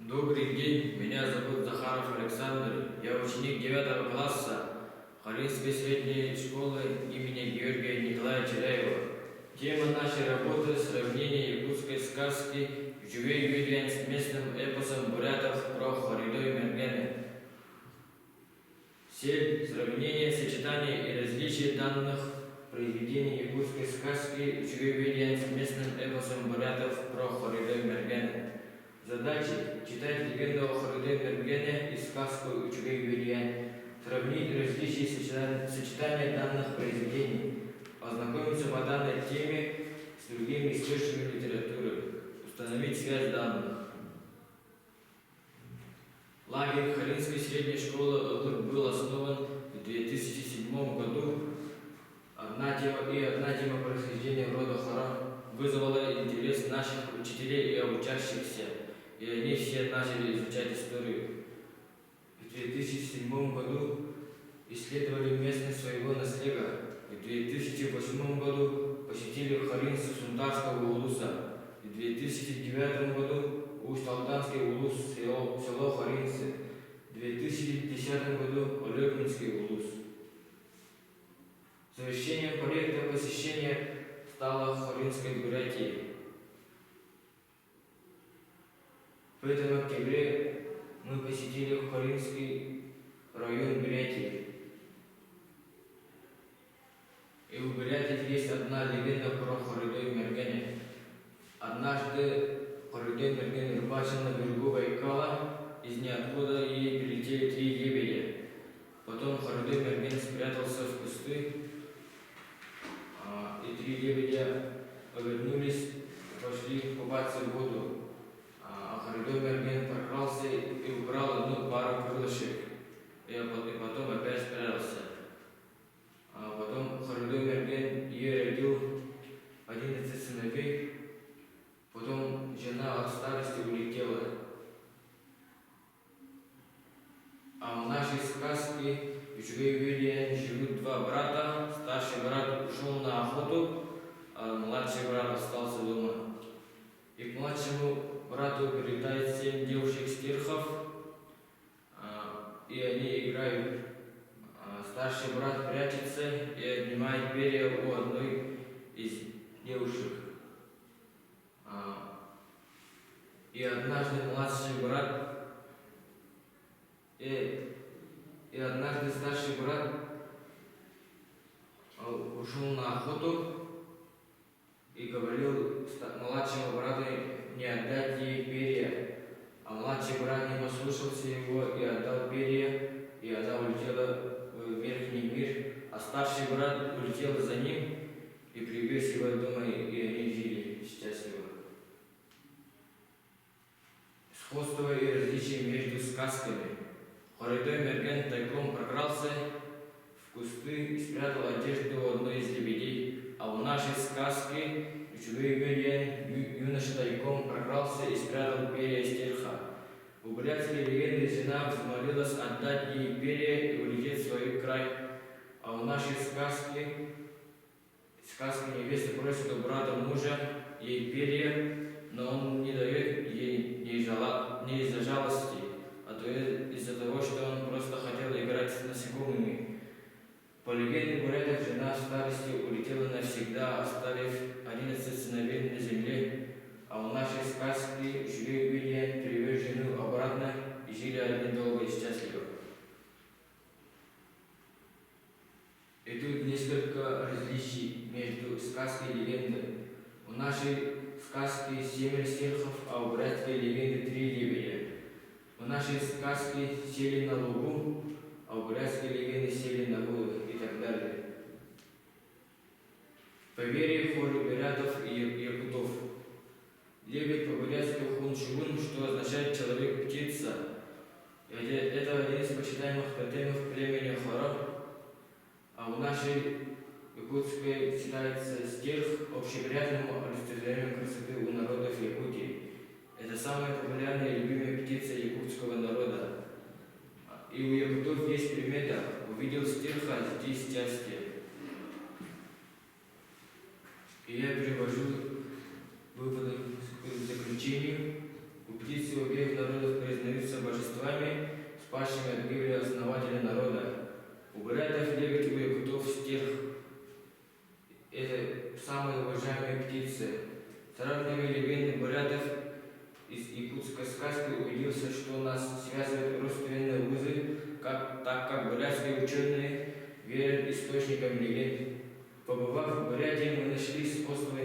Добрый день, меня зовут Захаров Александр. Я ученик 9 класса Харинской средней школы имени Георгия Николаевича Ляева. Тема нашей работы – сравнение якутской сказки «Живей Юлиан» с местным эпосом бурятов про Хоридой Мергене. Цель сравнения, сочетания и различия данных произведений якутской сказки «Живей Юлиан» с местным эпосом бурятов про Хоридой Мергене. Задачи – читать легенду о Хоридой Мергене и сказку «Учугей Юлиан», сравнить различия и сочетания данных произведений, ознакомиться по данной теме с другими источниками литературы, установить связь данных. Лагерь Харинской средней школы был основан в 2007 году. Одна тема происхождения рода Хора вызвала интерес наших учителей и учащихся, и они все начали изучать историю. В 2007 году исследовали местность своего наследия. В 2008 году посетили Харинцев Сундарского улуса. В 2009 году Усть-Алтанский улус, село Харинцы. В 2010 году Олегинский улус. Завершением проекта посещения стала Харинской Бурятии. В этом октябре мы посетили Харинский район Бурятии. И в Бурятии есть одна легенда про Хоридой Мергене. Однажды Хоридой Мерген рыбачил на берегу Байкала, из ниоткуда ей прилетели 3 лебедя. Потом Хоридой Мерген спрятался в кусты, и 3 лебедя повернулись, пошли купаться в воду. Хоридой Мерген прокрался и украл одну пару крылышек, и потом опять спрятался. Потом Хоридой Мерген ей родил 11 сыновей, потом жена от старости улетела. А в нашей сказке в Учугей Юлиан живут 2 брата. Старший брат ушел на охоту, а младший брат остался дома. И к младшему брату прилетает 7 девушек-стерхов, и они играют. Старший брат прячется и отнимает перья у одной из девушек. И однажды младший брат, и однажды старший брат ушел на охоту и говорил младшему брату не отдать ей перья, а младший брат не послушался его и отдал перья, и она улетела в верхний мир, а старший брат улетел за ним и привез его дома, и они жили счастливо. Сходство и различия между сказками. Хоридой Мерген тайком прокрался в кусты и спрятал одежду у одной из лебедей, а в нашей сказке Учугей Юлиан юноша тайком прокрался и спрятал перья стерха. У бурятской легенды жена взмолилась отдать ей перья и улететь в свой край, а в нашей сказке невеста просит у брата мужа ей перья, но он не дает ей не из-за жалости, а то из-за того, что он просто хотел играть с насекомыми. По легенде бурятов, жена в старости улетела навсегда, оставив 11 сыновей на земле, а в нашей сказке Учугей Юлиан привез жену обратно и жили они долго и счастливо. И тут несколько различий между сказкой и легендой. В нашей сказке 7 стерхов, а у бурятской легенды 3 лебедя. В нашей сказке сели на лугу, а у бурятской легенды сели на воду и так далее. Поверье хоры бурятов и якутов. Лебедь по-бурятски хунчугун, что означает человек-птица. Это один из почитаемых тотемов племени Хора, а в нашей якутской считается стерх общеприятным олицетворением красоты у народов Якутии. Это самая популярная и любимая птица якутского народа. И у якутов есть примета: увидел стерха, жди счастья. И я привожу выводы к заключению. У птицы обеих народов спасшими от гибели основателя народа. У бурятов лебедь у якутов стерх – это самые уважаемые птицы. Сравнивая легенды бурятов из якутской сказки, убедился, что нас связывают родственные узы, так как бурятские ученые верят источникам легенд. Побывав в Бурятии, мы нашли способы